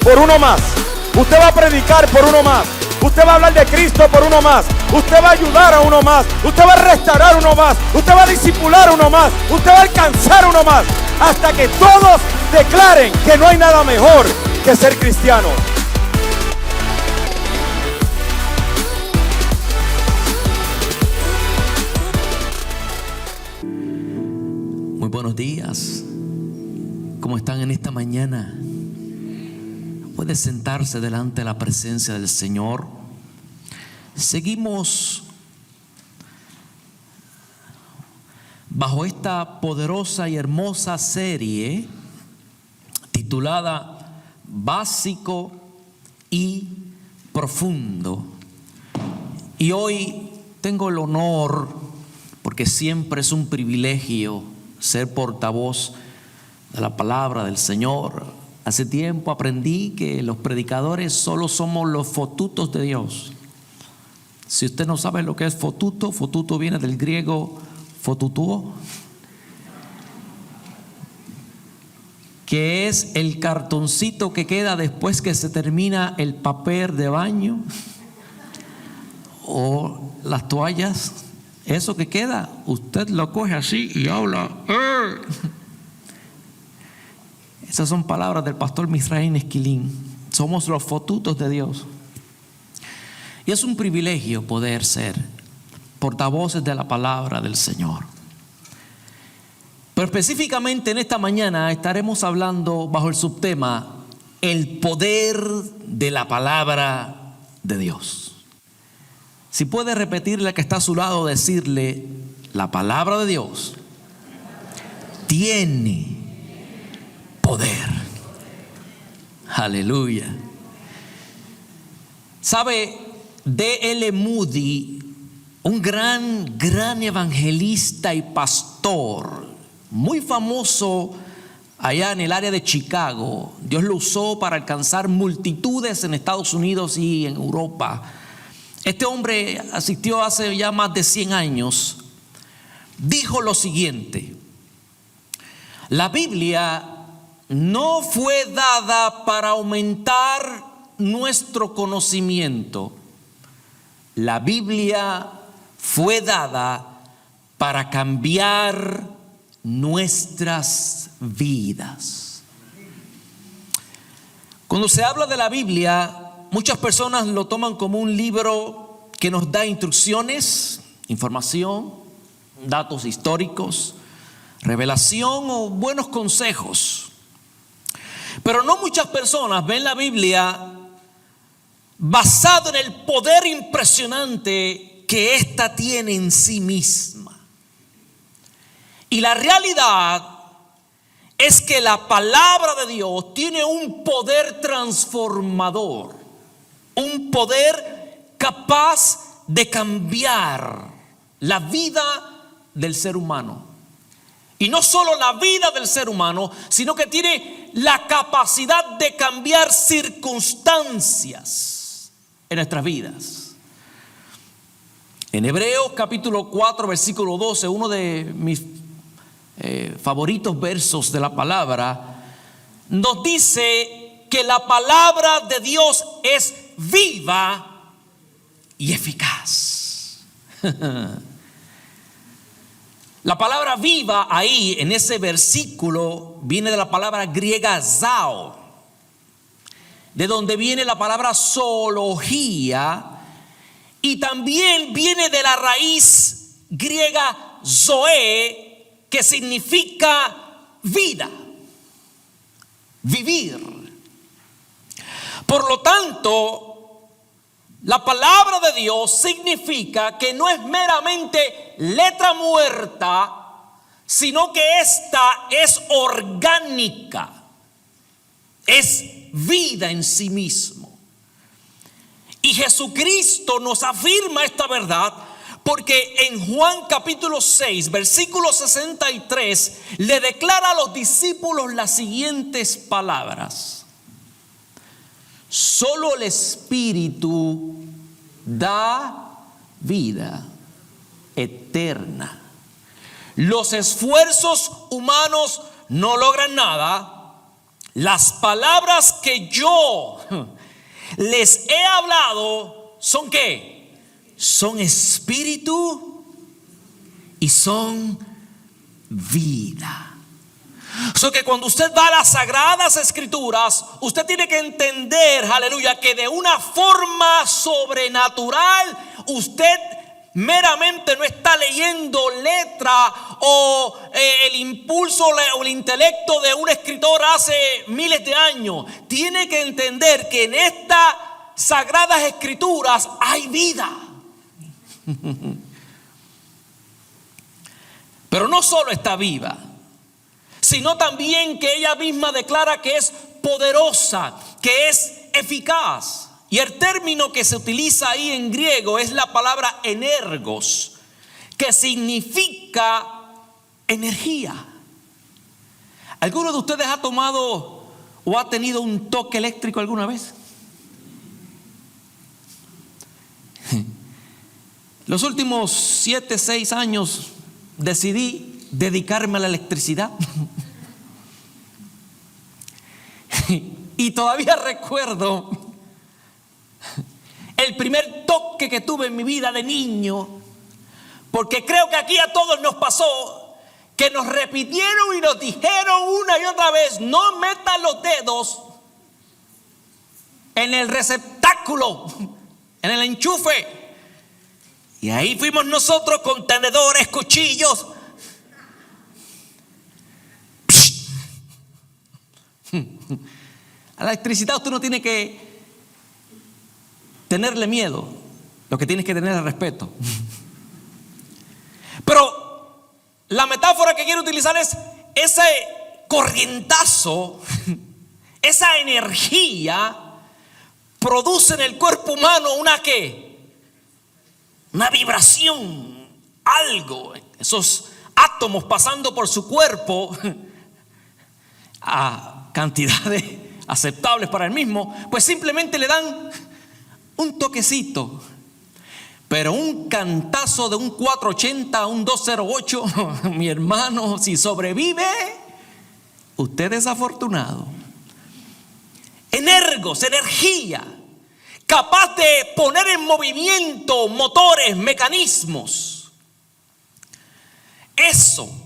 por uno más. Usted va a predicar por uno más. Usted va a hablar de Cristo por uno más. Usted va a ayudar a uno más. Usted va a restaurar uno más. Usted va a discipular uno más. Usted va a alcanzar uno más. Hasta que todos declaren que no hay nada mejor que ser cristiano. Muy buenos días. ¿Cómo están en esta mañana? Puede sentarse delante de la presencia del Señor. Seguimos bajo esta poderosa y hermosa serie titulada Básico y Profundo. Y hoy tengo el honor, porque siempre es un privilegio ser portavoz de la palabra del Señor. Hace tiempo aprendí que los predicadores solo somos los fotutos de Dios. Si usted no sabe lo que es fotuto, fotuto viene del griego fotutuo, que es el cartoncito que queda después que se termina el papel de baño o las toallas. Eso que queda, usted lo coge así y habla. Esas son palabras del pastor Misraín Esquilín. Somos los fotutos de Dios. Y es un privilegio poder ser portavoces de la palabra del Señor. Pero específicamente en esta mañana estaremos hablando bajo el subtema el poder de la palabra de Dios. Si puede repetirle a que está a su lado, decirle: la palabra de Dios tiene poder. Aleluya. ¿Sabe? D.L. Moody, un gran evangelista y pastor, muy famoso allá en el área de Chicago. Dios lo usó para alcanzar multitudes en Estados Unidos y en Europa. Este hombre asistió hace ya más de 100 años. Dijo lo siguiente: la Biblia no fue dada para aumentar nuestro conocimiento. La Biblia fue dada para cambiar nuestras vidas. Cuando se habla de la Biblia, muchas personas lo toman como un libro que nos da instrucciones, información, datos históricos, revelación o buenos consejos. Pero no muchas personas ven la Biblia basado en el poder impresionante que ésta tiene en sí misma. Y la realidad es que la palabra de Dios tiene un poder transformador, un poder capaz de cambiar la vida del ser humano. Y no solo la vida del ser humano, sino que tiene la capacidad de cambiar circunstancias en nuestras vidas. En Hebreos capítulo 4 versículo 12, uno de mis favoritos versos de la palabra, nos dice que la palabra de Dios es viva y eficaz. La palabra viva ahí en ese versículo viene de la palabra griega zao, de donde viene la palabra zoología, y también viene de la raíz griega zoe, que significa vida, vivir. Por lo tanto, la palabra de Dios significa que no es meramente letra muerta, sino que esta es orgánica, es vida en sí mismo. Y Jesucristo nos afirma esta verdad, porque en Juan capítulo 6 versículo 63 le declara a los discípulos las siguientes palabras: solo el Espíritu da vida eterna. Los esfuerzos humanos no logran nada. las palabras que yo les he hablado son ¿qué? Son espíritu y son vida. So que cuando usted va a las Sagradas Escrituras, usted tiene que entender, aleluya, que de una forma sobrenatural usted meramente no está leyendo letra o el impulso o el intelecto de un escritor hace miles de años. Tiene que entender que en estas Sagradas Escrituras hay vida. Pero no solo está viva, sino también que ella misma declara que es poderosa, que es eficaz. Y el término que se utiliza ahí en griego es la palabra energos, que significa energía. ¿Alguno de ustedes ha tomado o ha tenido un toque eléctrico alguna vez? Los últimos 7, 6 años decidí dedicarme a la electricidad. Y todavía recuerdo el primer toque que tuve en mi vida de niño, porque creo que aquí a todos nos pasó que nos repitieron y nos dijeron una y otra vez: no metan los dedos en el receptáculo, en el enchufe. Y ahí fuimos nosotros con tenedores, cuchillos. A la electricidad usted no tiene que tenerle miedo, lo que tienes que tener es respeto. Pero la metáfora que quiero utilizar es ese corrientazo, esa energía produce en el cuerpo humano una vibración, algo, esos átomos pasando por su cuerpo a cantidades aceptables para el mismo, pues simplemente le dan un toquecito. Pero un cantazo de un 480 a un 208, mi hermano, si sobrevive, usted es afortunado. Energos, energía, capaz de poner en movimiento motores, mecanismos.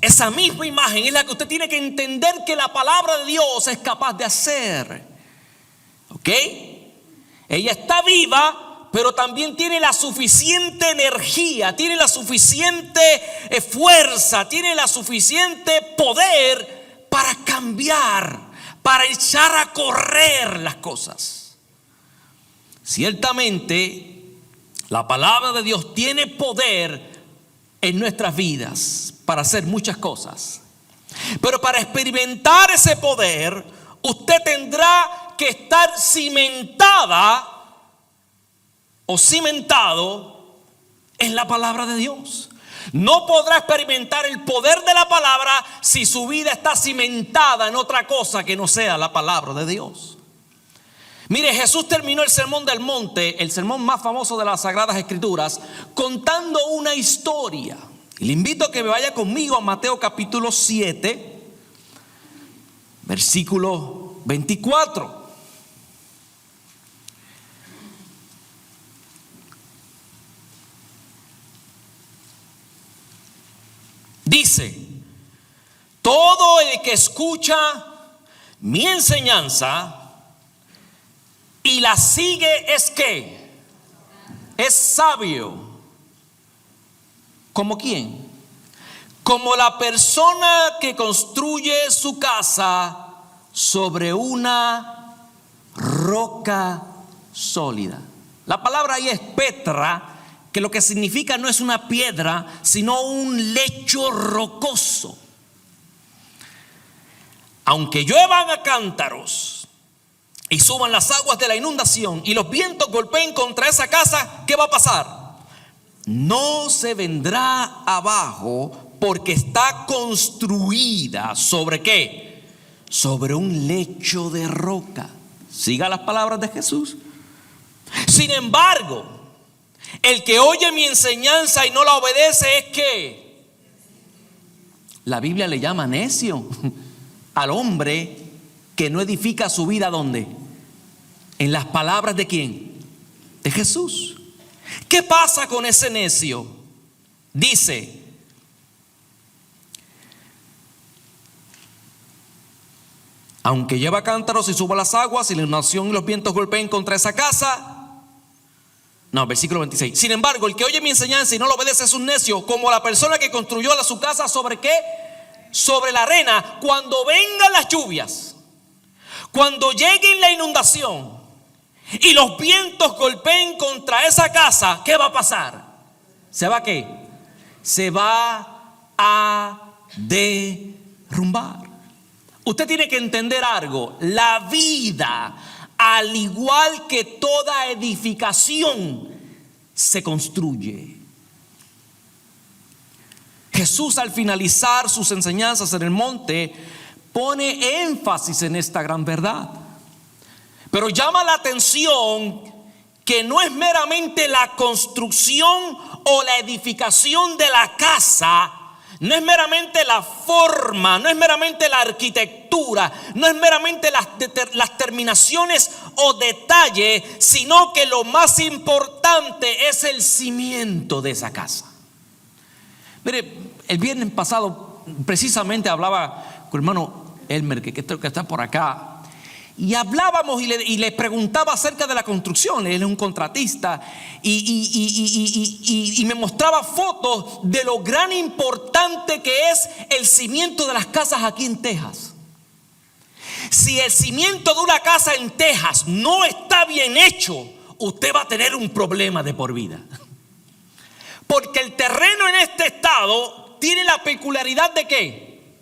Esa misma imagen es la que usted tiene que entender que la palabra de Dios es capaz de hacer. ¿Ok? Ella está viva, pero también tiene la suficiente energía, tiene la suficiente fuerza, tiene la suficiente poder para cambiar, para echar a correr las cosas. Ciertamente, la palabra de Dios tiene poder en nuestras vidas para hacer muchas cosas. Pero para experimentar ese poder, usted tendrá que estar cimentada o cimentado en la palabra de Dios. No podrá experimentar el poder de la palabra si su vida está cimentada en otra cosa que no sea la palabra de Dios. Mire, Jesús terminó el Sermón del Monte, el sermón más famoso de las Sagradas Escrituras, contando una historia. Y le invito a que me vaya conmigo a Mateo capítulo 7, versículo 24. Dice: todo el que escucha mi enseñanza y la sigue es ¿qué? Es sabio. ¿Como quién? Como la persona que construye su casa sobre una roca sólida. La palabra ahí es Petra, que lo que significa no es una piedra, sino un lecho rocoso. Aunque lluevan a cántaros y suban las aguas de la inundación y los vientos golpeen contra esa casa, ¿qué va a pasar? No se vendrá abajo, porque está construida ¿sobre qué? Sobre un lecho de roca. Siga las palabras de Jesús. Sin embargo, el que oye mi enseñanza y no la obedece es ¿qué? La Biblia le llama necio al hombre que no edifica su vida, ¿dónde? En las palabras ¿de quién? De Jesús. ¿Qué pasa con ese necio? Dice: aunque lleva cántaros y suba las aguas y la inundación y los vientos golpeen contra esa casa. No, versículo 26. Sin embargo, el que oye mi enseñanza y no lo obedece es un necio, como la persona que construyó su casa ¿sobre qué? Sobre la arena. Cuando vengan las lluvias, cuando llegue la inundación y los vientos golpeen contra esa casa, ¿qué va a pasar? ¿Se va a qué? Se va a derrumbar. Usted tiene que entender algo. La vida, al igual que toda edificación, se construye. Jesús, al finalizar sus enseñanzas en el monte, pone énfasis en esta gran verdad. Pero llama la atención que no es meramente la construcción o la edificación de la casa, no es meramente la forma, no es meramente la arquitectura, no es meramente las terminaciones o detalles, sino que lo más importante es el cimiento de esa casa. Mire, el viernes pasado precisamente hablaba con el hermano Elmer, que está por acá. Y hablábamos y le preguntaba acerca de la construcción. Él es un contratista y me mostraba fotos de lo gran importante que es el cimiento de las casas aquí en Texas. Si el cimiento de una casa en Texas no está bien hecho, usted va a tener un problema de por vida. Porque el terreno en este estado tiene la peculiaridad de ¿qué?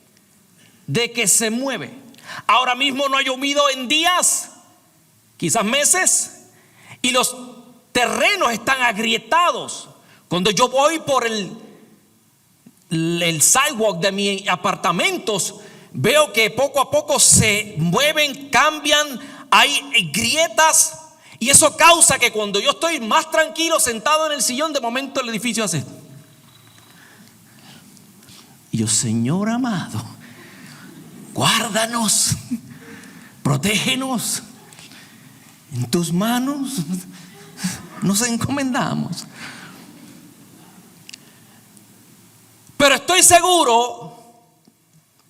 De que se mueve. Ahora mismo no ha llovido en días, quizás meses, y los terrenos están agrietados. Cuando yo voy por el sidewalk de mis apartamentos, veo que poco a poco se mueven, cambian, hay grietas, y eso causa que cuando yo estoy más tranquilo sentado en el sillón, de momento el edificio hace. Y yo, Señor amado, guárdanos, protégenos, en tus manos nos encomendamos. Pero estoy seguro,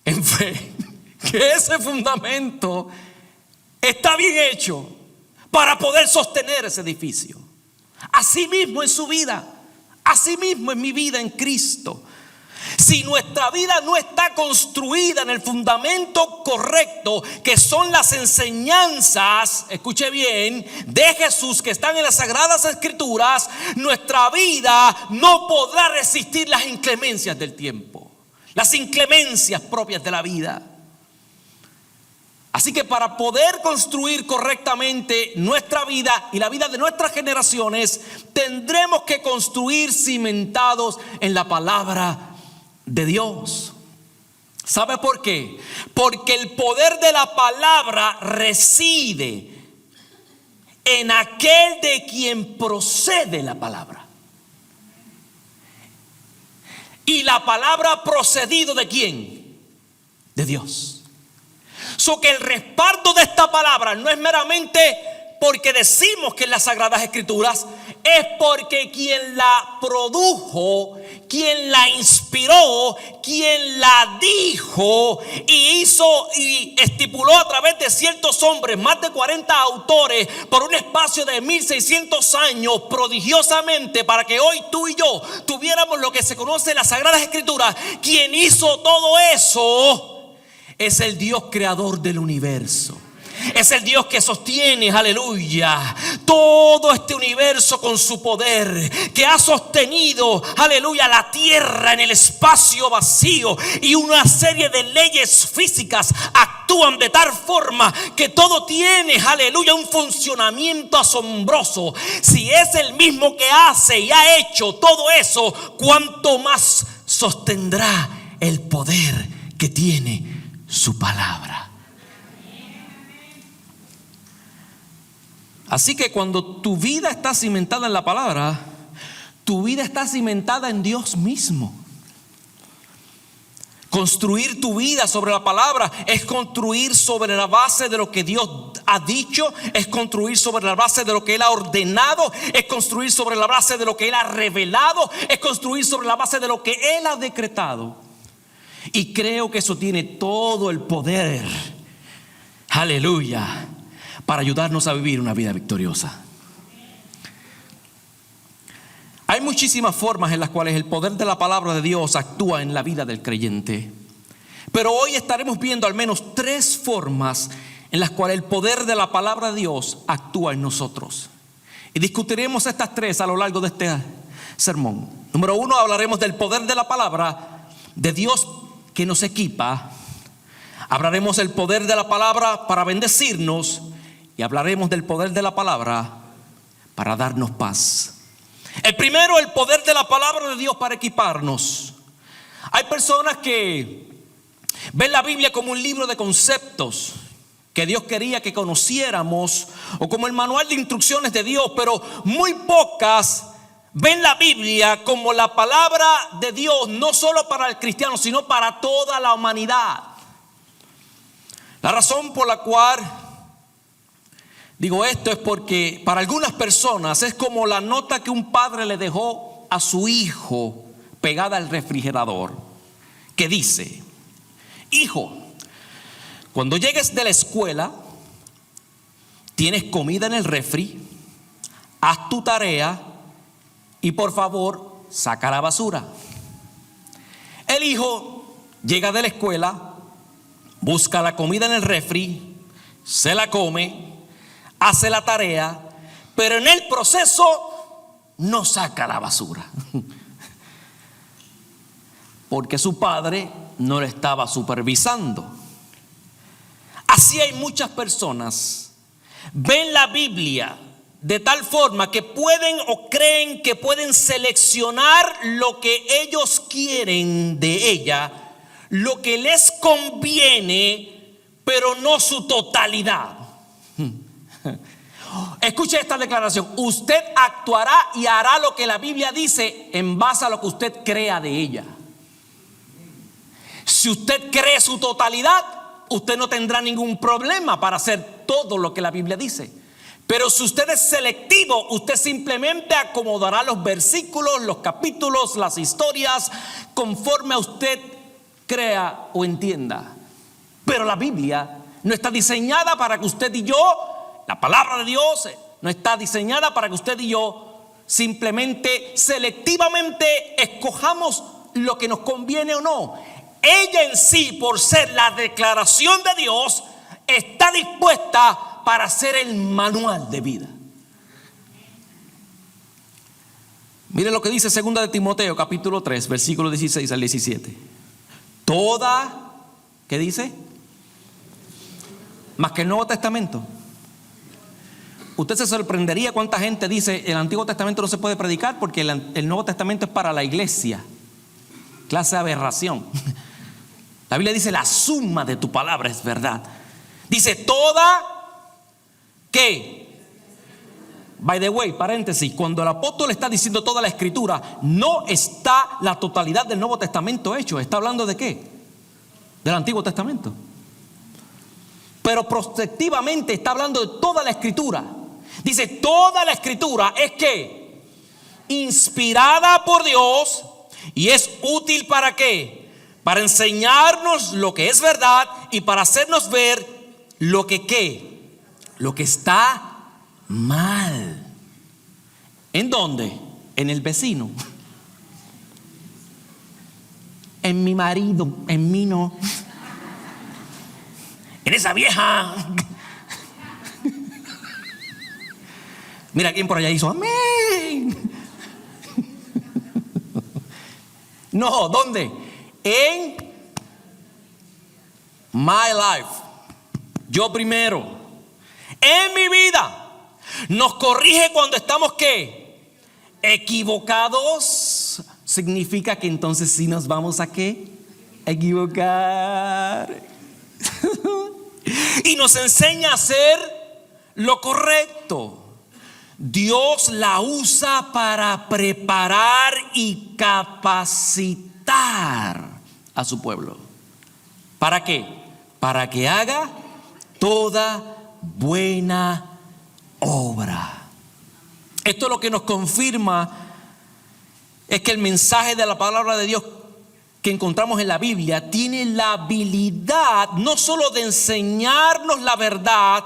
en fe, que ese fundamento está bien hecho para poder sostener ese edificio. Así mismo en su vida, así mismo en mi vida en Cristo. Si nuestra vida no está construida en el fundamento correcto, que son las enseñanzas, escuche bien, de Jesús que están en las Sagradas Escrituras, nuestra vida no podrá resistir las inclemencias del tiempo, las inclemencias propias de la vida. Así que para poder construir correctamente nuestra vida y la vida de nuestras generaciones, tendremos que construir cimentados en la palabra de Dios. ¿Sabe por qué? Porque el poder de la palabra reside en aquel de quien procede la palabra. Y la palabra ha procedido ¿de quién? De Dios. So que el respaldo de esta palabra no es meramente porque decimos que en las Sagradas Escrituras, es porque quien la produjo, quien la inspiró, quien la dijo y hizo y estipuló a través de ciertos hombres, más de 40 autores, por un espacio de 1600 años, prodigiosamente, para que hoy tú y yo tuviéramos lo que se conoce en las Sagradas Escrituras. Quien hizo todo eso es el Dios creador del universo. Es el Dios que sostiene, aleluya, todo este universo con su poder, que ha sostenido, aleluya, la tierra en el espacio vacío, y una serie de leyes físicas actúan de tal forma que todo tiene, aleluya, un funcionamiento asombroso. Si es el mismo que hace y ha hecho todo eso, ¿cuánto más sostendrá el poder que tiene su palabra? Así que cuando tu vida está cimentada en la palabra, tu vida está cimentada en Dios mismo. Construir tu vida sobre la palabra es construir sobre la base de lo que Dios ha dicho, es construir sobre la base de lo que Él ha ordenado, es construir sobre la base de lo que Él ha revelado, es construir sobre la base de lo que Él ha decretado. Y creo que eso tiene todo el poder, aleluya, para ayudarnos a vivir una vida victoriosa. Hay muchísimas formas en las cuales el poder de la palabra de Dios actúa en la vida del creyente. Pero hoy estaremos viendo al menos 3 formas en las cuales el poder de la palabra de Dios actúa en nosotros. Y discutiremos estas 3 a lo largo de este sermón. Número 1, hablaremos del poder de la palabra de Dios que nos equipa. Hablaremos del poder de la palabra para bendecirnos. Y hablaremos del poder de la palabra para darnos paz. El primero, el poder de la palabra de Dios para equiparnos. Hay personas que ven la Biblia como un libro de conceptos que Dios quería que conociéramos, o como el manual de instrucciones de Dios, pero muy pocas ven la Biblia como la palabra de Dios, no solo para el cristiano, sino para toda la humanidad. La razón por la cual digo esto es porque para algunas personas es como la nota que un padre le dejó a su hijo pegada al refrigerador, que dice: hijo, cuando llegues de la escuela, tienes comida en el refri, haz tu tarea y por favor saca la basura. El hijo llega de la escuela, busca la comida en el refri, se la come, hace la tarea, pero en el proceso no saca la basura, porque su padre no le estaba supervisando. Así hay muchas personas, ven la Biblia de tal forma que pueden o creen que pueden seleccionar lo que ellos quieren de ella, lo que les conviene, pero no su totalidad. Escuche esta declaración: usted actuará y hará lo que la Biblia dice en base a lo que usted crea de ella. Si usted cree su totalidad, usted no tendrá ningún problema para hacer todo lo que la Biblia dice. Pero si usted es selectivo, usted simplemente acomodará los versículos, los capítulos, las historias conforme a usted crea o entienda. Pero la Biblia no está diseñada para que usted y yo, la palabra de Dios no está diseñada para que usted y yo simplemente selectivamente escojamos lo que nos conviene o no. Ella en sí, por ser la declaración de Dios, está dispuesta para ser el manual de vida. Mire lo que dice 2 de Timoteo capítulo 3 versículo 16 al 17. Toda, ¿qué dice? Más que el Nuevo Testamento. Usted se sorprendería cuánta gente dice el Antiguo Testamento no se puede predicar porque el Nuevo Testamento es para la iglesia. Clase de aberración. La Biblia dice la suma de tu palabra es verdad. Dice toda, ¿qué? By the way, paréntesis, cuando el apóstol está diciendo toda la escritura, no está la totalidad del Nuevo Testamento hecho. ¿Está hablando de qué? Del Antiguo Testamento. Pero prospectivamente está hablando de toda la escritura. Dice toda la escritura es que inspirada por Dios y es útil para qué? Para enseñarnos lo que es verdad y para hacernos ver lo que ¿qué? Lo que está mal. ¿En dónde? En el vecino. En mi marido, en mí no. En esa vieja. Mira quién por allá hizo amén. No, ¿dónde? En my life. Yo primero. En mi vida. Nos corrige cuando estamos ¿qué? Equivocados. Significa que entonces sí nos vamos a ¿qué? Equivocar. Y nos enseña a hacer lo correcto. Dios la usa para preparar y capacitar a su pueblo. ¿Para qué? Para que haga toda buena obra. Esto lo que nos confirma es que el mensaje de la palabra de Dios que encontramos en la Biblia tiene la habilidad no solo de enseñarnos la verdad,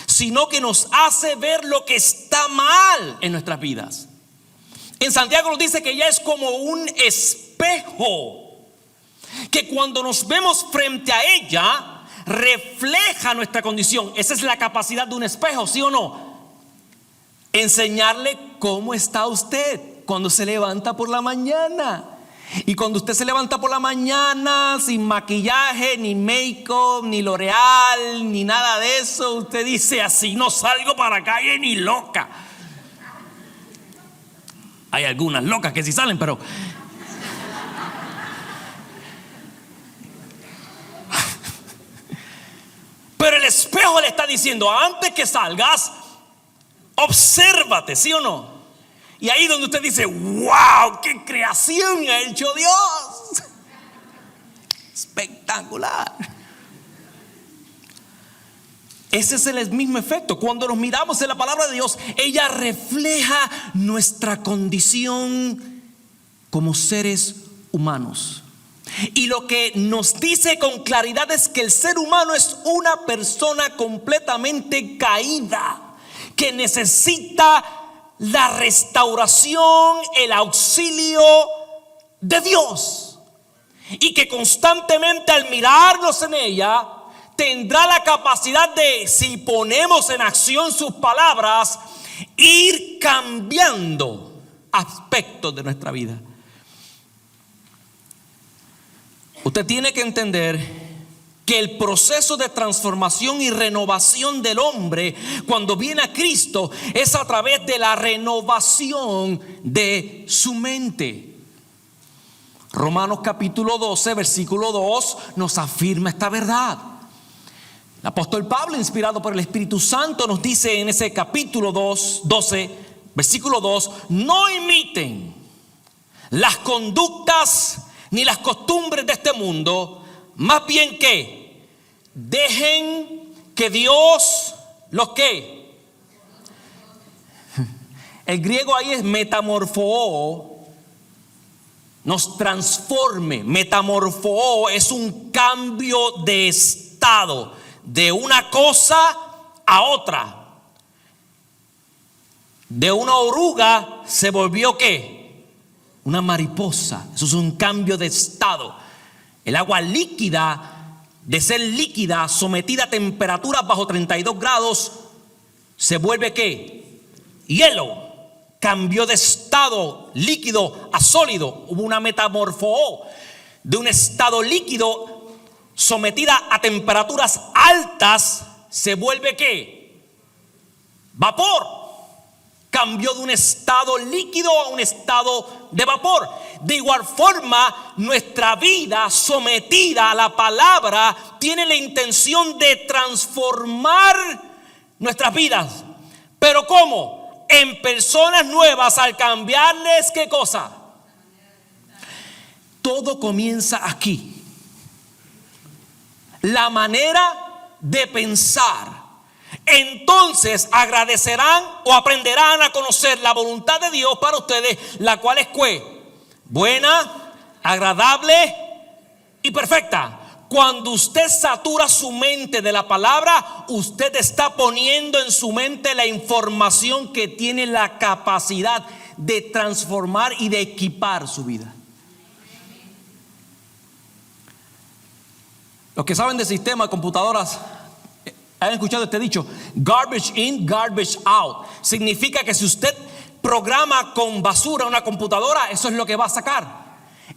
sino que nos hace ver lo que está mal en nuestras vidas. En Santiago nos dice que ella es como un espejo, que cuando nos vemos frente a ella, refleja nuestra condición. Esa es la capacidad de un espejo, ¿sí o no? Enseñarle cómo está usted cuando se levanta por la mañana. Y cuando usted se levanta por la mañana sin maquillaje, ni make-up, ni L'Oreal, ni nada de eso, usted dice: así no salgo para la calle ni loca. Hay algunas locas que sí salen, pero el espejo le está diciendo: antes que salgas, obsérvate, ¿sí o no? Y ahí donde usted dice: wow, qué creación ha hecho Dios, espectacular. Ese es el mismo efecto. Cuando nos miramos en la palabra de Dios, ella refleja nuestra condición como seres humanos. Y lo que nos dice con claridad es que el ser humano es una persona completamente caída, que necesita la restauración, el auxilio de Dios, y que constantemente al mirarnos en ella tendrá la capacidad de, si ponemos en acción sus palabras, ir cambiando aspectos de nuestra vida. Usted tiene que entender que el proceso de transformación y renovación del hombre cuando viene a Cristo es a través de la renovación de su mente. Romanos capítulo 12, versículo 2 nos afirma esta verdad. El apóstol Pablo, inspirado por el Espíritu Santo, nos dice en ese capítulo 12, versículo 2: no imiten las conductas ni las costumbres de este mundo, más bien que dejen que Dios los que. El griego ahí es metamorfoo, nos transforme. Metamorfoo es un cambio de estado, de una cosa a otra. De una oruga se volvió ¿qué? Una mariposa. Eso es un cambio de estado. El agua líquida, de ser líquida, sometida a temperaturas bajo 32 grados, se vuelve ¿qué? Hielo. Cambió de estado líquido a sólido. Hubo una metamorfoo de un estado líquido sometida a temperaturas altas, se vuelve ¿qué? Vapor. Cambió de un estado líquido a un estado de vapor. De igual forma, nuestra vida sometida a la palabra tiene la intención de transformar nuestras vidas. ¿Pero cómo? En personas nuevas, al cambiarles ¿qué cosa? Todo comienza aquí. La manera de pensar. Entonces agradecerán o aprenderán a conocer la voluntad de Dios para ustedes, la cual es ¿qué? Buena, agradable y perfecta. Cuando usted satura su mente de la palabra, usted está poniendo en su mente la información que tiene la capacidad de transformar y de equipar su vida. Los que saben de sistema de computadoras han escuchado este dicho: garbage in, garbage out. Significa que si usted programa con basura una computadora, eso es lo que va a sacar.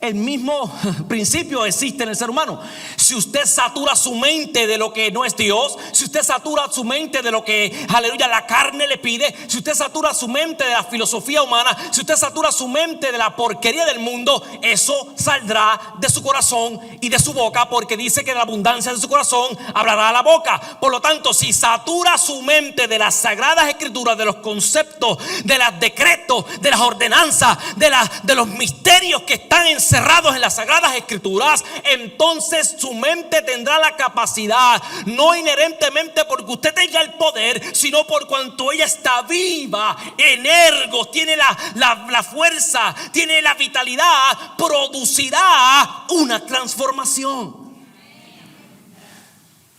El mismo principio existe en el ser humano. Si usted satura su mente de lo que no es Dios, si usted satura su mente de lo que, aleluya, la carne le pide, si usted satura su mente de la filosofía humana, si usted satura su mente de la porquería del mundo, eso saldrá de su corazón y de su boca, porque dice que de la abundancia de su corazón hablará la boca. Por lo tanto, si satura su mente de las sagradas escrituras, de los conceptos, de los decretos, de las ordenanzas, de los misterios que están en encerrados en las Sagradas Escrituras, entonces su mente tendrá la capacidad, no inherentemente porque usted tenga el poder, sino por cuanto ella está viva, energos, tiene la fuerza, tiene la vitalidad, producirá una transformación,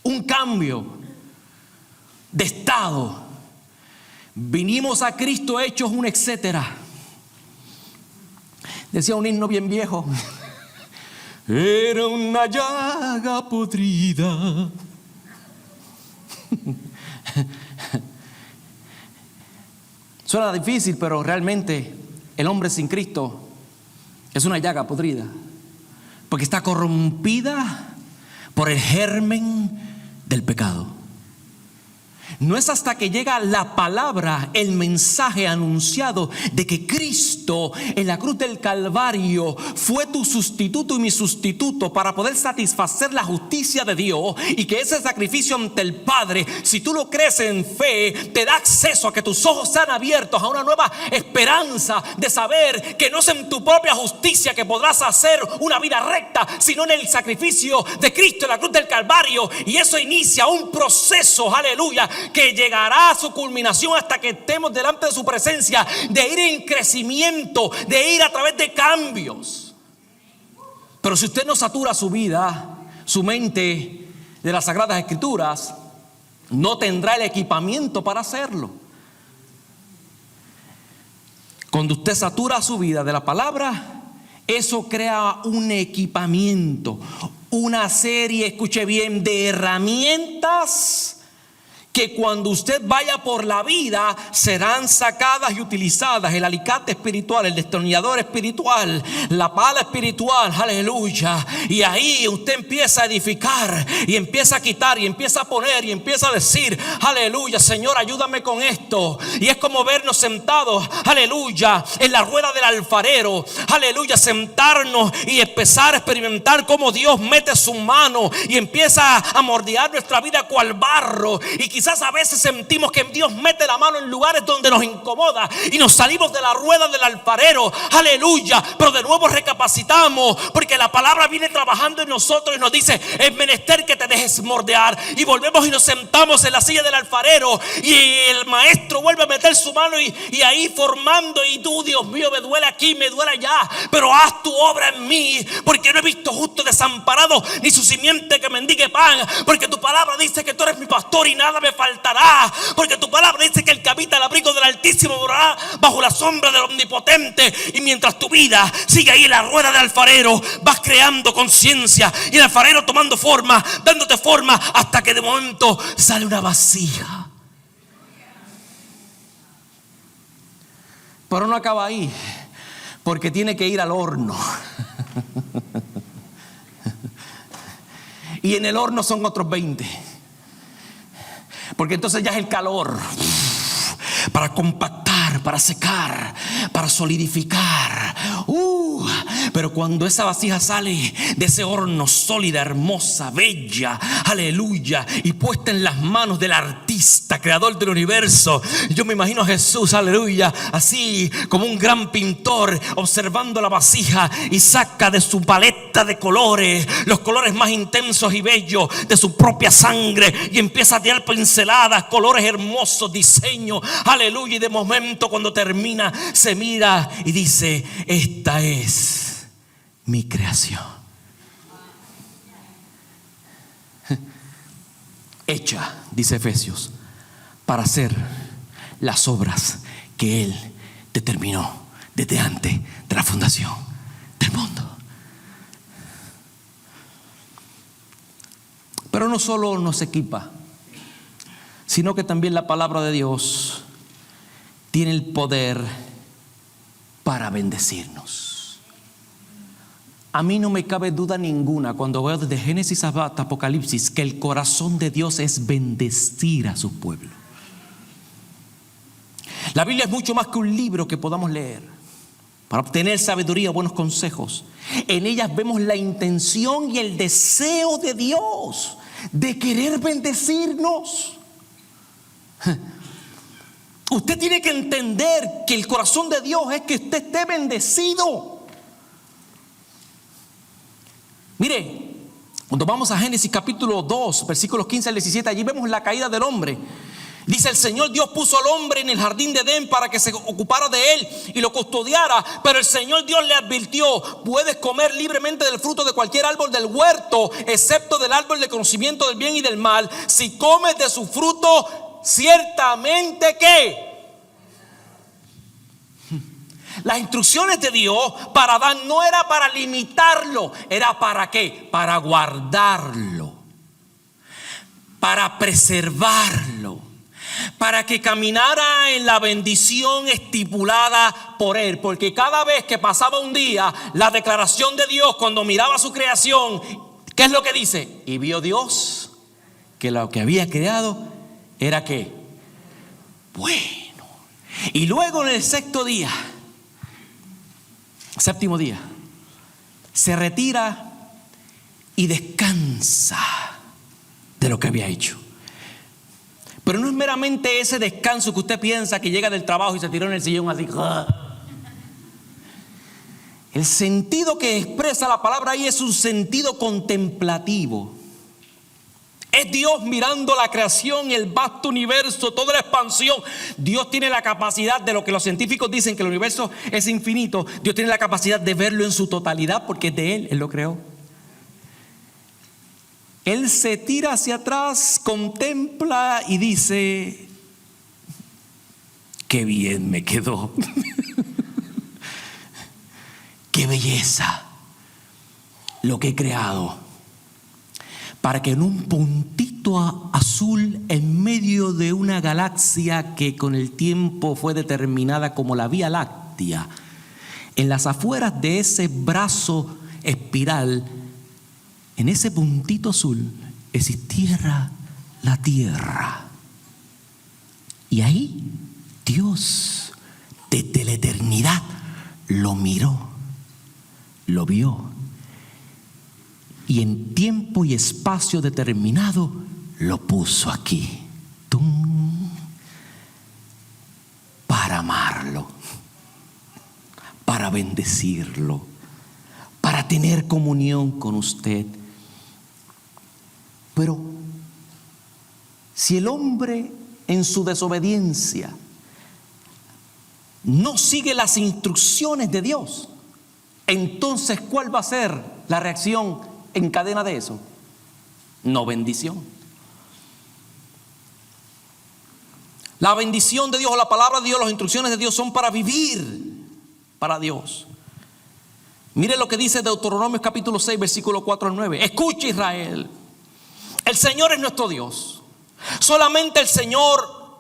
un cambio de estado. Vinimos a Cristo hechos un etcétera. Decía un himno bien viejo: era una llaga podrida. Suena difícil, pero realmente el hombre sin Cristo es una llaga podrida, porque está corrompida por el germen del pecado. No es hasta que llega la palabra, el mensaje anunciado de que Cristo en la cruz del Calvario fue tu sustituto y mi sustituto para poder satisfacer la justicia de Dios, y que ese sacrificio ante el Padre, si tú lo crees en fe, te da acceso a que tus ojos sean abiertos a una nueva esperanza de saber que no es en tu propia justicia que podrás hacer una vida recta, sino en el sacrificio de Cristo en la cruz del Calvario. Y eso inicia un proceso, aleluya, que llegará a su culminación hasta que estemos delante de su presencia, de ir en crecimiento, de ir a través de cambios. Pero si usted no satura su vida, su mente, de las Sagradas Escrituras, no tendrá el equipamiento para hacerlo. Cuando usted satura su vida de la palabra, eso crea un equipamiento, una serie, escuche bien, de herramientas que cuando usted vaya por la vida serán sacadas y utilizadas. El alicate espiritual, el destornillador espiritual, la pala espiritual, aleluya. Y ahí usted empieza a edificar y empieza a quitar y empieza a poner y empieza a decir: aleluya, Señor, ayúdame con esto. Y es como vernos sentados, aleluya, en la rueda del alfarero, aleluya, sentarnos y empezar a experimentar cómo Dios mete su mano y empieza a moldear nuestra vida cual barro. Y quizás a veces sentimos que Dios mete la mano en lugares donde nos incomoda y nos salimos de la rueda del alfarero, aleluya, pero de nuevo recapacitamos, porque la palabra viene trabajando en nosotros y nos dice: es menester que te dejes moldear. Y volvemos y nos sentamos en la silla del alfarero y el maestro vuelve a meter su mano y ahí formando, y tú: Dios mío, me duele aquí, me duele allá, pero haz tu obra en mí, porque no he visto justo desamparado ni su simiente que mendigue pan, porque tu palabra dice que tú eres mi pastor y nada me faltará, porque tu palabra dice que el que habita el abrigo del Altísimo morará bajo la sombra del Omnipotente. Y mientras tu vida sigue ahí en la rueda del alfarero, vas creando conciencia y el alfarero tomando forma, dándote forma, hasta que de momento sale una vasija. Pero no acaba ahí, porque tiene que ir al horno. Y en el horno son otros 20. Porque entonces ya es el calor para compactar, para secar, para solidificar. Pero cuando esa vasija sale de ese horno sólida, hermosa, bella, aleluya, y puesta en las manos del artista, creador del universo, yo me imagino a Jesús, aleluya, así como un gran pintor observando la vasija, y saca de su paleta de colores los colores más intensos y bellos de su propia sangre, y empieza a tirar pinceladas, colores hermosos, diseños, aleluya. Y de momento, cuando termina, se mira y dice: esta es mi creación, hecha, dice Efesios, para hacer las obras que Él determinó desde antes de la fundación del mundo. Pero no solo nos equipa, sino que también la palabra de Dios tiene el poder para bendecirnos. A mí no me cabe duda ninguna cuando veo desde Génesis hasta Apocalipsis que el corazón de Dios es bendecir a su pueblo. La Biblia es mucho más que un libro que podamos leer para obtener sabiduría, buenos consejos. En ellas vemos la intención y el deseo de Dios de querer bendecirnos. Usted tiene que entender que el corazón de Dios es que usted esté bendecido. Mire, cuando vamos a Génesis capítulo 2, versículos 15 al 17, allí vemos la caída del hombre. Dice: el Señor Dios puso al hombre en el jardín de Edén para que se ocupara de él y lo custodiara. Pero el Señor Dios le advirtió: puedes comer libremente del fruto de cualquier árbol del huerto, excepto del árbol de conocimiento del bien y del mal. Si comes de su fruto, ciertamente que... Las instrucciones de Dios para Adán no era para limitarlo, era para ¿qué? Para guardarlo, para preservarlo, para que caminara en la bendición estipulada por él. Porque cada vez que pasaba un día, la declaración de Dios cuando miraba su creación, ¿qué es lo que dice? Y vio Dios que lo que había creado era ¿qué? Bueno. Y luego en el séptimo día, se retira y descansa de lo que había hecho. Pero no es meramente ese descanso que usted piensa que llega del trabajo y se tiró en el sillón así. El sentido que expresa la palabra ahí es un sentido contemplativo. Es Dios mirando la creación, el vasto universo, toda la expansión. Dios tiene la capacidad de lo que los científicos dicen que el universo es infinito. Dios tiene la capacidad de verlo en su totalidad porque es de Él, Él lo creó. Él se tira hacia atrás, contempla y dice: qué bien me quedó. Qué belleza lo que he creado. Para que en un puntito azul en medio de una galaxia que con el tiempo fue determinada como la Vía Láctea, en las afueras de ese brazo espiral, en ese puntito azul existiera la Tierra. Y ahí Dios, desde la eternidad, lo miró, lo vio. Y en tiempo y espacio determinado lo puso aquí. ¡Tum! Para amarlo, para bendecirlo, para tener comunión con usted. Pero si el hombre en su desobediencia no sigue las instrucciones de Dios, entonces ¿cuál va a ser la reacción en cadena de eso? No bendición. La bendición de Dios, la palabra de Dios, las instrucciones de Dios son para vivir para Dios. Mire lo que dice Deuteronomio capítulo 6, versículo 4 al 9. Escucha, Israel, el Señor es nuestro Dios. Solamente el Señor.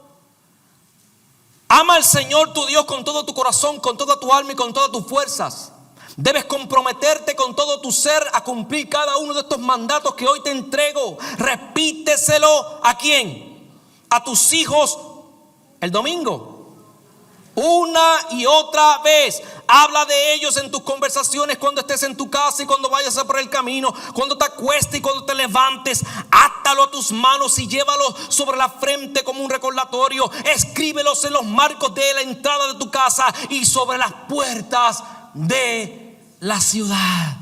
Ama al Señor tu Dios con todo tu corazón, con toda tu alma y con todas tus fuerzas. Debes comprometerte con todo tu ser a cumplir cada uno de estos mandatos que hoy te entrego. Repíteselo ¿a quién? A tus hijos el domingo. Una y otra vez. Habla de ellos en tus conversaciones cuando estés en tu casa y cuando vayas por el camino, cuando te acuestes y cuando te levantes. Átalo a tus manos y llévalo sobre la frente como un recordatorio. Escríbelos en los marcos de la entrada de tu casa y sobre las puertas de la ciudad.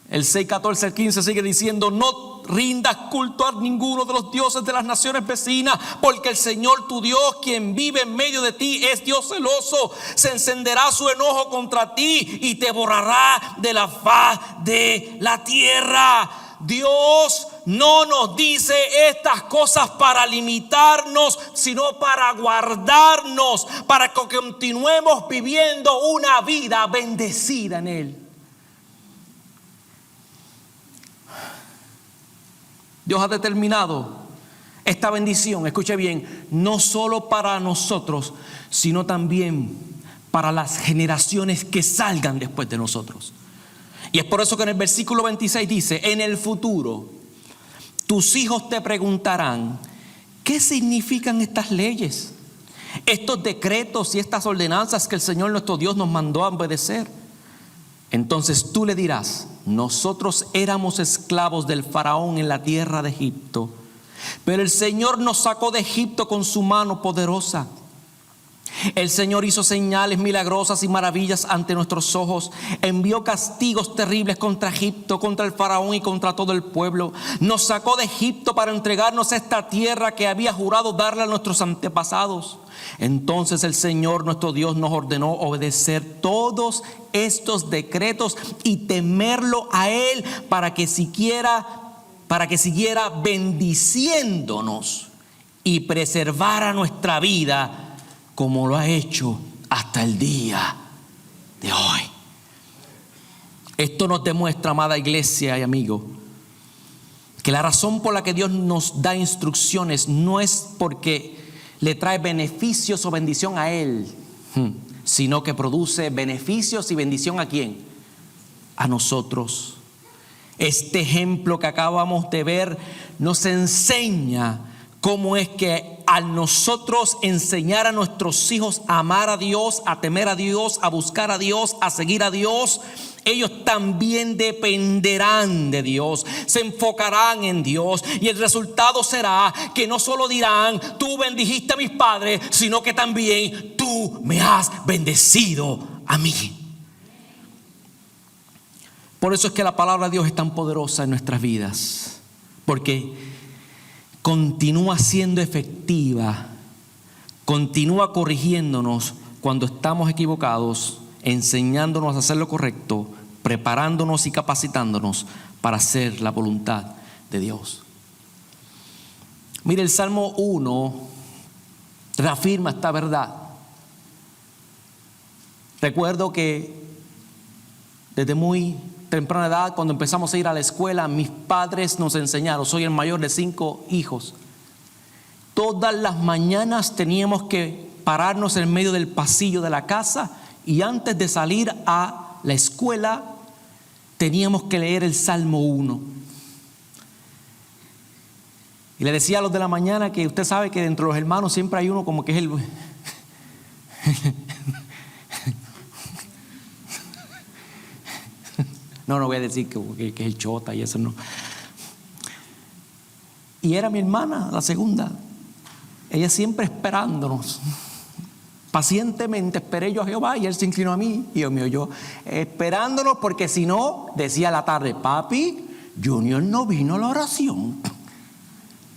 El 6:14 al 15 sigue diciendo: no rindas culto a ninguno de los dioses de las naciones vecinas, porque el Señor tu Dios, quien vive en medio de ti, es Dios celoso. Se encenderá su enojo contra ti y te borrará de la faz de la tierra. Dios no nos dice estas cosas para limitarnos, sino para guardarnos, para que continuemos viviendo una vida bendecida en Él. Dios ha determinado esta bendición, escuche bien, no solo para nosotros, sino también para las generaciones que salgan después de nosotros. Y es por eso que en el versículo 26 dice: en el futuro tus hijos te preguntarán: ¿qué significan estas leyes, estos decretos y estas ordenanzas que el Señor nuestro Dios nos mandó a obedecer? Entonces tú le dirás: nosotros éramos esclavos del faraón en la tierra de Egipto, pero el Señor nos sacó de Egipto con su mano poderosa. El Señor hizo señales milagrosas y maravillas ante nuestros ojos. Envió castigos terribles contra Egipto, contra el faraón y contra todo el pueblo. Nos sacó de Egipto para entregarnos esta tierra que había jurado darle a nuestros antepasados. Entonces el Señor nuestro Dios nos ordenó obedecer todos estos decretos y temerlo a Él para que siguiera bendiciéndonos y preservara nuestra vida como lo ha hecho hasta el día de hoy. Esto nos demuestra, amada iglesia y amigo, que la razón por la que Dios nos da instrucciones no es porque le trae beneficios o bendición a Él, sino que produce beneficios y bendición ¿a quién? A nosotros. Este ejemplo que acabamos de ver nos enseña cómo es que al nosotros enseñar a nuestros hijos a amar a Dios, a temer a Dios, a buscar a Dios, a seguir a Dios, ellos también dependerán de Dios, se enfocarán en Dios, y el resultado será que no solo dirán: tú bendijiste a mis padres, sino que también tú me has bendecido a mí. Por eso es que la palabra de Dios es tan poderosa en nuestras vidas, porque continúa siendo efectiva, continúa corrigiéndonos cuando estamos equivocados, enseñándonos a hacer lo correcto, preparándonos y capacitándonos para hacer la voluntad de Dios. Mire, el Salmo 1 reafirma esta verdad. Recuerdo que desde muy temprana edad, cuando empezamos a ir a la escuela, mis padres nos enseñaron, soy el mayor de 5 hijos, todas las mañanas teníamos que pararnos en medio del pasillo de la casa y antes de salir a la escuela teníamos que leer el Salmo 1. Y le decía a los de la mañana que usted sabe que dentro de los hermanos siempre hay uno como que es el... No voy a decir que es el chota y eso no. Y era mi hermana, la segunda. Ella siempre esperándonos. Pacientemente esperé yo a Jehová y Él se inclinó a mí. Y Dios mío, yo esperándonos, porque si no, decía a la tarde: papi, Junior no vino a la oración.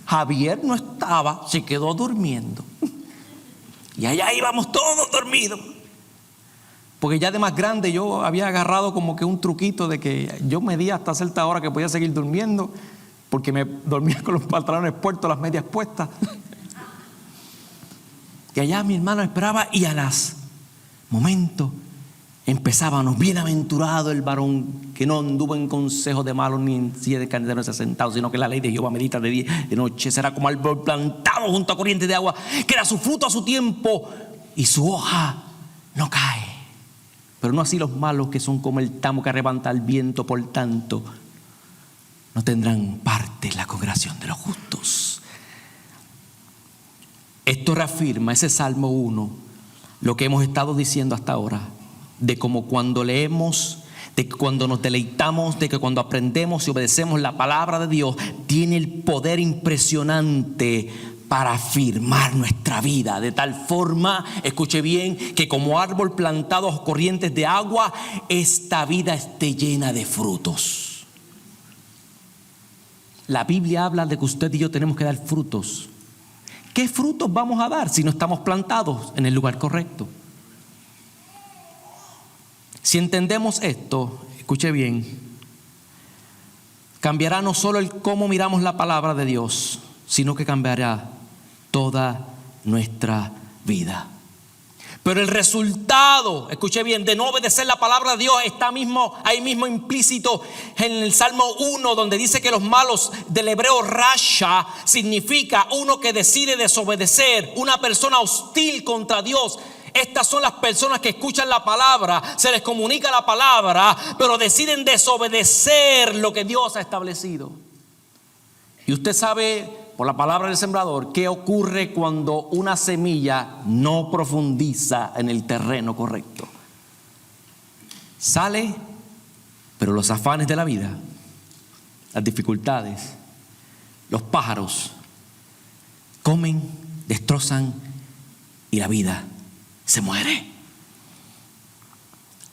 Javier no estaba, se quedó durmiendo. Y allá íbamos todos dormidos. Porque ya de más grande yo había agarrado como que un truquito de que yo medía hasta cierta hora que podía seguir durmiendo, porque me dormía con los pantalones puestos, las medias puestas. Y allá mi hermano esperaba, y a las momentos empezábamos: bienaventurado el varón que no anduvo en consejo de malos, ni en silla de carneros se ha sentado, sino que la ley de Jehová medita de día y de noche. Será como árbol plantado junto a corrientes de agua, que da su fruto a su tiempo y su hoja no cae. Pero no así los malos, que son como el tamo que arrebata el viento. Por tanto, no tendrán parte en la congregación de los justos. Esto reafirma, ese Salmo 1, lo que hemos estado diciendo hasta ahora, de cómo cuando leemos, de que cuando nos deleitamos, de que cuando aprendemos y obedecemos la palabra de Dios, tiene el poder impresionante para afirmar nuestra vida, de tal forma, escuche bien, que como árbol plantado a corrientes de agua, esta vida esté llena de frutos. La Biblia habla de que usted y yo tenemos que dar frutos. ¿Qué frutos vamos a dar si no estamos plantados en el lugar correcto? Si entendemos esto, escuche bien, cambiará no solo el cómo miramos la palabra de Dios, sino que cambiará toda nuestra vida. Pero el resultado, escuche bien, de no obedecer la palabra de Dios está ahí mismo implícito en el Salmo 1, donde dice que los malos, del hebreo rasha, significa uno que decide desobedecer, una persona hostil contra Dios. Estas son las personas que escuchan la palabra, se les comunica la palabra, pero deciden desobedecer lo que Dios ha establecido. Y usted sabe, por la palabra del sembrador, qué ocurre cuando una semilla no profundiza en el terreno correcto. Sale, pero los afanes de la vida, las dificultades, los pájaros comen, destrozan y la vida se muere.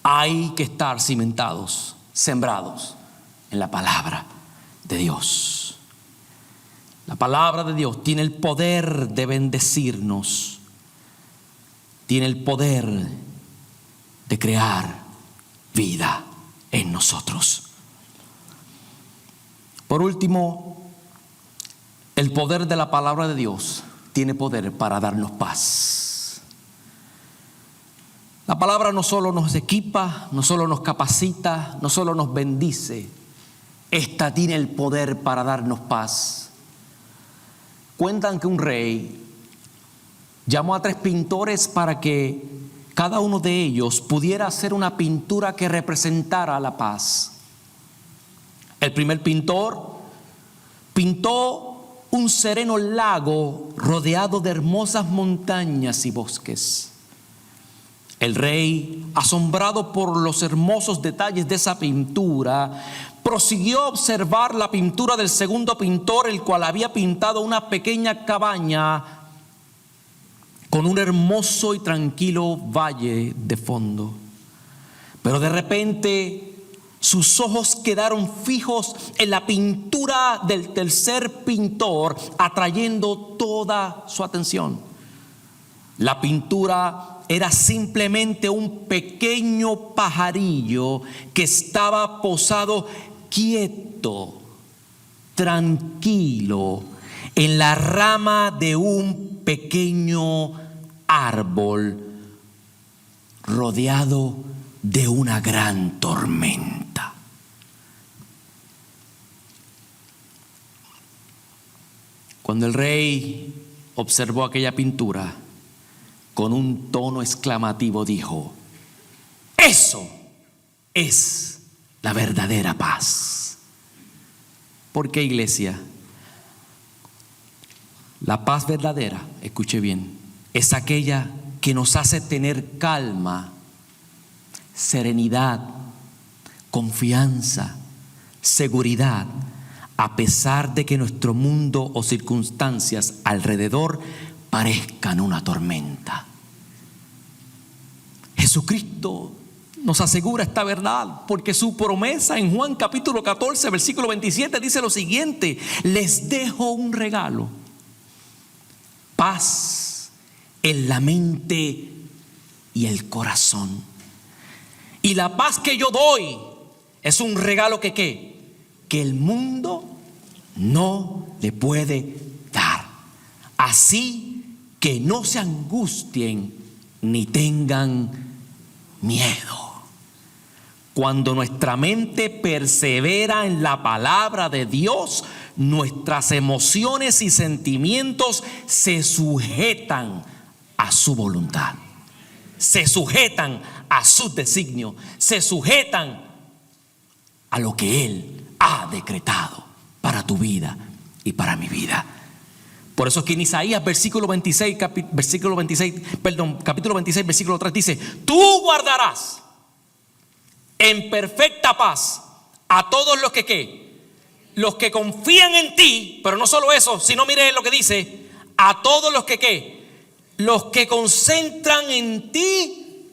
Hay que estar cimentados, sembrados en la palabra de Dios. La palabra de Dios tiene el poder de bendecirnos, tiene el poder de crear vida en nosotros. Por último, el poder de la palabra de Dios tiene poder para darnos paz. La palabra no solo nos equipa, no solo nos capacita, no solo nos bendice, esta tiene el poder para darnos paz. Cuentan que un rey llamó a 3 pintores para que cada uno de ellos pudiera hacer una pintura que representara la paz. El primer pintor pintó un sereno lago rodeado de hermosas montañas y bosques. El rey, asombrado por los hermosos detalles de esa pintura, prosiguió a observar la pintura del segundo pintor, el cual había pintado una pequeña cabaña con un hermoso y tranquilo valle de fondo. Pero de repente sus ojos quedaron fijos en la pintura del tercer pintor, atrayendo toda su atención. La pintura era simplemente un pequeño pajarillo que estaba posado quieto, tranquilo, en la rama de un pequeño árbol rodeado de una gran tormenta. Cuando el rey observó aquella pintura, con un tono exclamativo dijo: eso es la verdadera paz. ¿Por qué, iglesia? La paz verdadera, escuche bien, es aquella que nos hace tener calma, serenidad, confianza, seguridad, a pesar de que nuestro mundo o circunstancias alrededor parezcan una tormenta. Jesucristo nos asegura esta verdad porque su promesa en Juan capítulo 14 versículo 27 dice lo siguiente: les dejo un regalo, paz en la mente y el corazón. Y la paz que yo doy es un regalo que el mundo no le puede dar. Así que no se angustien ni tengan miedo. Cuando nuestra mente persevera en la palabra de Dios, nuestras emociones y sentimientos se sujetan a su voluntad, se sujetan a sus designios, se sujetan a lo que Él ha decretado para tu vida y para mi vida. Por eso es que en Isaías capítulo 26, versículo 3 dice: tú guardarás en perfecta paz a todos los los que confían en ti. Pero no solo eso, sino mire lo que dice: a todos los los que concentran en ti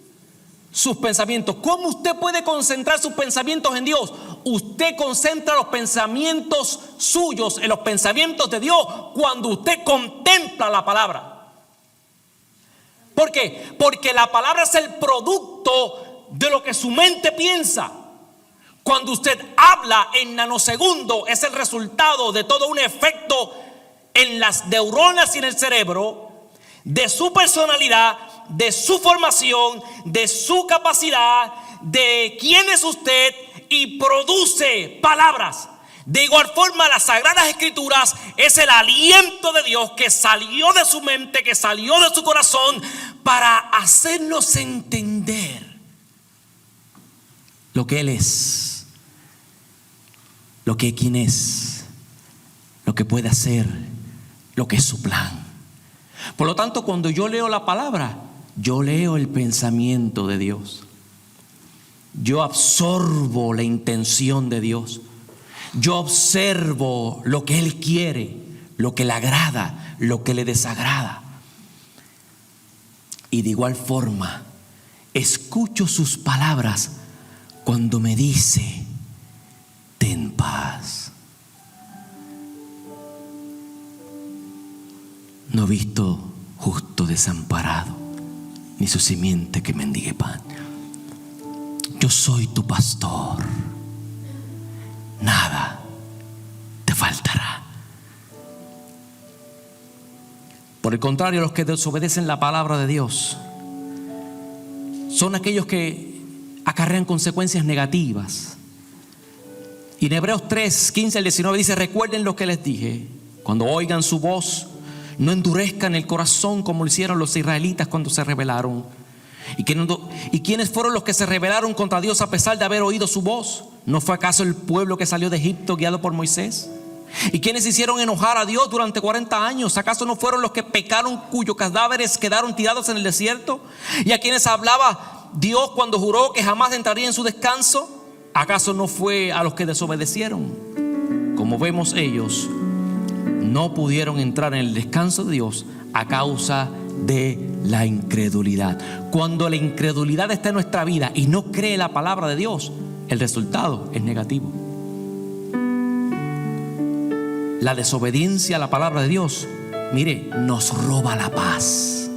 sus pensamientos. ¿Cómo usted puede concentrar sus pensamientos en Dios? Usted concentra los pensamientos suyos en los pensamientos de Dios cuando usted contempla la palabra. ¿Por qué? Porque la palabra es el producto de lo que su mente piensa. Cuando usted habla en nanosegundo, es el resultado de todo un efecto en las neuronas y en el cerebro, de su personalidad, de su formación, de su capacidad, de quién es usted, y produce palabras. De igual forma, las Sagradas Escrituras es el aliento de Dios que salió de su mente, que salió de su corazón, para hacernos entender lo que Él es, lo que quién es, lo que puede hacer, lo que es su plan. Por lo tanto, cuando yo leo la palabra, yo leo el pensamiento de Dios. Yo absorbo la intención de Dios. Yo observo lo que Él quiere, lo que le agrada, lo que le desagrada. Y de igual forma, escucho sus palabras cuando me dice: ten paz. No he visto justo desamparado, ni su simiente que mendigue pan. Yo soy tu pastor, nada te faltará. Por el contrario, los que desobedecen la palabra de Dios son aquellos que acarrean consecuencias negativas. Y en Hebreos 3, 15 al 19 dice: recuerden lo que les dije. Cuando oigan su voz, no endurezcan el corazón como lo hicieron los israelitas cuando se rebelaron. ¿Y quiénes fueron los que se rebelaron contra Dios a pesar de haber oído su voz? ¿No fue acaso el pueblo que salió de Egipto guiado por Moisés? ¿Y quiénes hicieron enojar a Dios durante 40 años? ¿Acaso no fueron los que pecaron, cuyos cadáveres quedaron tirados en el desierto? ¿Y a quienes hablaba Dios cuando juró que jamás entraría en su descanso? ¿Acaso no fue a los que desobedecieron? Como vemos, ellos no pudieron entrar en el descanso de Dios a causa de la incredulidad. Cuando la incredulidad está en nuestra vida y no cree la palabra de Dios, el resultado es negativo. La desobediencia a la palabra de Dios, mire, nos roba la paz.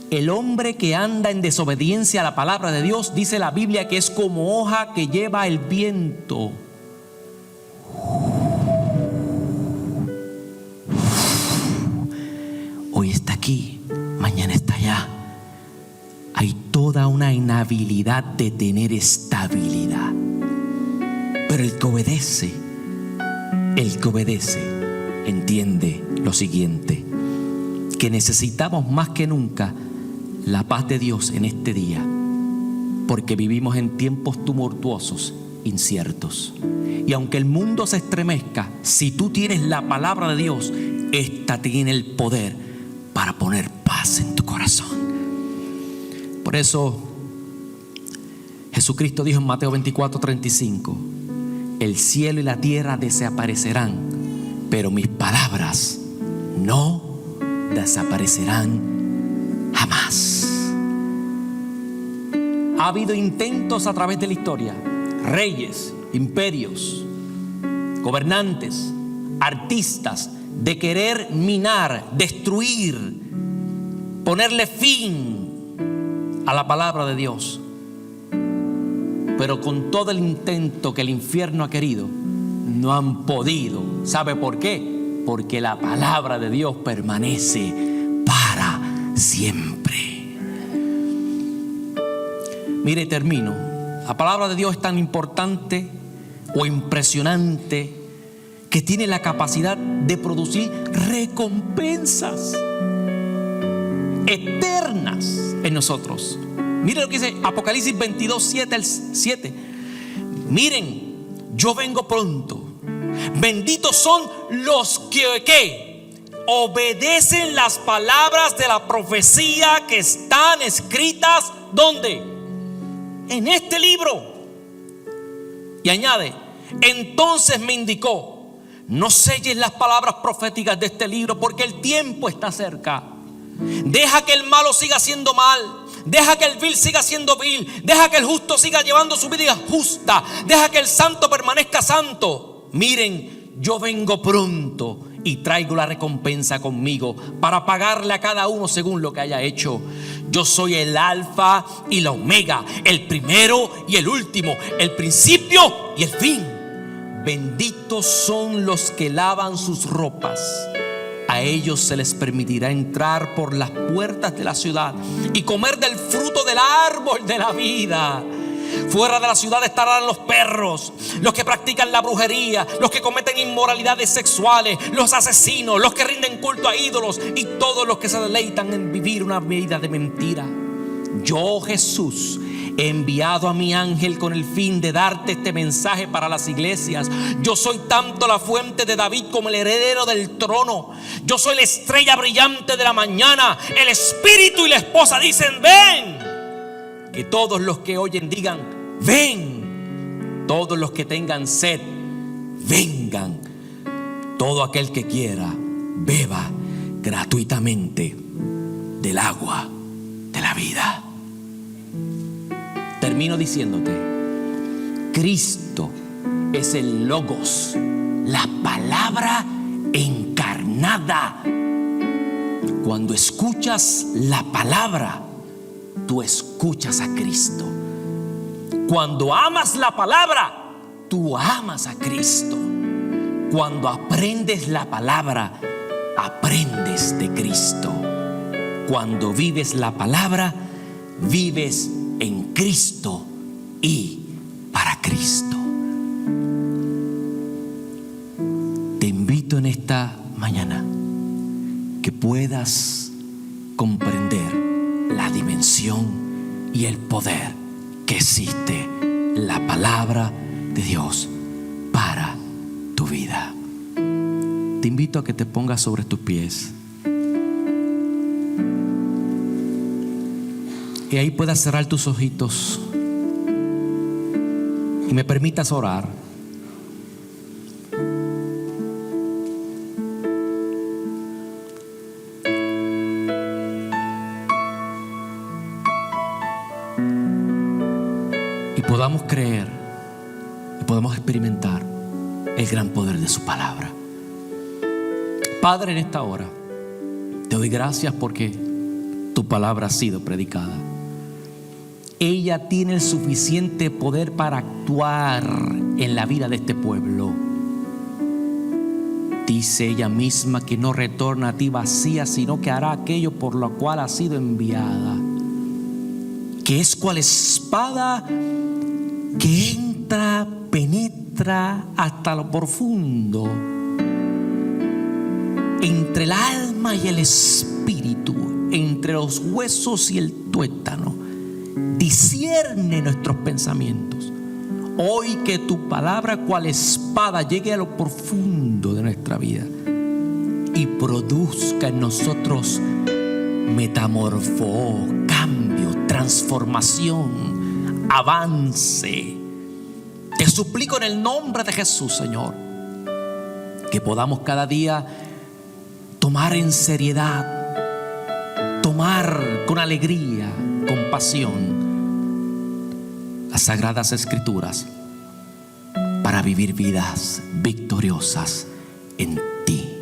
El hombre que anda en desobediencia a la palabra de Dios, dice la Biblia, que es como hoja que lleva el viento. Hoy está aquí, mañana está allá. Hay toda una inhabilidad de tener estabilidad. Pero el que obedece entiende lo siguiente: que necesitamos más que nunca la paz de Dios en este día, porque vivimos en tiempos tumultuosos, inciertos. Y aunque el mundo se estremezca, si tú tienes la palabra de Dios, esta tiene el poder para poner paz en tu corazón. Por eso Jesucristo dijo en Mateo 24:35: el cielo y la tierra desaparecerán, pero mis palabras no desaparecerán jamás. Ha habido intentos a través de la historia, reyes, imperios, gobernantes, artistas, de querer minar, destruir, ponerle fin a la palabra de Dios. Pero con todo el intento que el infierno ha querido, no han podido. ¿Sabe por qué? Porque la palabra de Dios permanece para siempre. Mire, termino. La palabra de Dios es tan importante o impresionante que tiene la capacidad de producir recompensas eternas en nosotros. Mire lo que dice Apocalipsis 22, 7 al 7. Miren, yo vengo pronto. Benditos son los que obedecen las palabras de la profecía que están escritas, ¿dónde? En este libro. Y añade: entonces me indicó: no selles las palabras proféticas de este libro, porque el tiempo está cerca. Deja que el malo siga siendo mal, deja que el vil siga siendo vil, deja que el justo siga llevando su vida justa, deja que el santo permanezca santo. Miren, yo vengo pronto y traigo la recompensa conmigo para pagarle a cada uno según lo que haya hecho. Yo soy el alfa y la omega, el primero y el último, el principio y el fin. Benditos son los que lavan sus ropas. A ellos se les permitirá entrar por las puertas de la ciudad y comer del fruto del árbol de la vida. Fuera de la ciudad estarán los perros, los que practican la brujería, los que cometen inmoralidades sexuales, los asesinos, los que rinden culto a ídolos y todos los que se deleitan en vivir una vida de mentira. Yo, Jesús, he enviado a mi ángel con el fin de darte este mensaje para las iglesias. Yo soy tanto la fuente de David como el heredero del trono. Yo soy la estrella brillante de la mañana. El espíritu y la esposa dicen: ven. Que todos los que oyen digan: ven. Todos los que tengan sed, vengan. Todo aquel que quiera, beba gratuitamente del agua vida. Termino diciéndote, Cristo es el Logos, la palabra encarnada. Cuando escuchas la palabra, tú escuchas a Cristo. Cuando amas la palabra, tú amas a Cristo. Cuando aprendes la palabra, aprendes de Cristo. Cuando vives la palabra, vives en Cristo y para Cristo. Te invito en esta mañana que puedas comprender la dimensión y el poder que existe la palabra de Dios para tu vida. Te invito a que te pongas sobre tus pies y ahí puedas cerrar tus ojitos y me permitas orar. Y podamos creer y podamos experimentar el gran poder de su palabra. Padre, en esta hora te doy gracias porque tu palabra ha sido predicada. Ella tiene el suficiente poder para actuar en la vida de este pueblo. Dice ella misma que no retorna a ti vacía, sino que hará aquello por lo cual ha sido enviada, que es cual espada que entra, penetra hasta lo profundo, entre el alma y el espíritu, entre los huesos y el tuétano, discierne nuestros pensamientos. Hoy que tu palabra cual espada llegue a lo profundo de nuestra vida y produzca en nosotros cambio, transformación, avance. Te suplico en el nombre de Jesús, Señor, que podamos cada día tomar en seriedad, tomar con alegría, con pasión las sagradas escrituras para vivir vidas victoriosas en ti.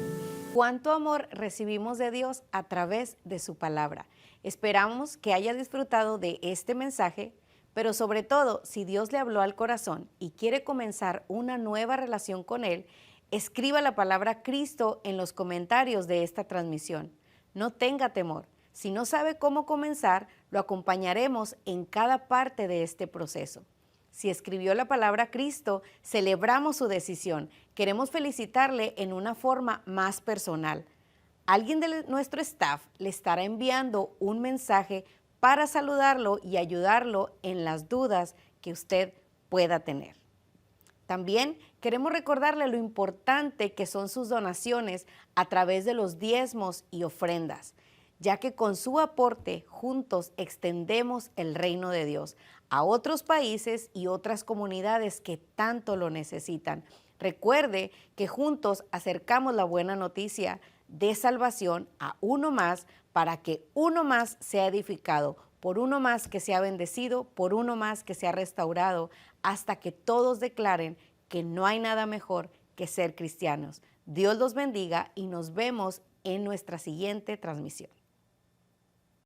Cuánto amor recibimos de Dios a través de su palabra. Esperamos que haya disfrutado de este mensaje, pero sobre todo, si Dios le habló al corazón y quiere comenzar una nueva relación con Él, escriba la palabra Cristo en los comentarios de esta transmisión. No tenga temor. Si no sabe cómo comenzar, lo acompañaremos en cada parte de este proceso. Si escribió la palabra Cristo, celebramos su decisión. Queremos felicitarle en una forma más personal. Alguien de nuestro staff le estará enviando un mensaje para saludarlo y ayudarlo en las dudas que usted pueda tener. También queremos recordarle lo importante que son sus donaciones a través de los diezmos y ofrendas, ya que con su aporte juntos extendemos el reino de Dios a otros países y otras comunidades que tanto lo necesitan. Recuerde que juntos acercamos la buena noticia de salvación a uno más para que uno más sea edificado, por uno más que sea bendecido, por uno más que sea restaurado, hasta que todos declaren que no hay nada mejor que ser cristianos. Dios los bendiga y nos vemos en nuestra siguiente transmisión.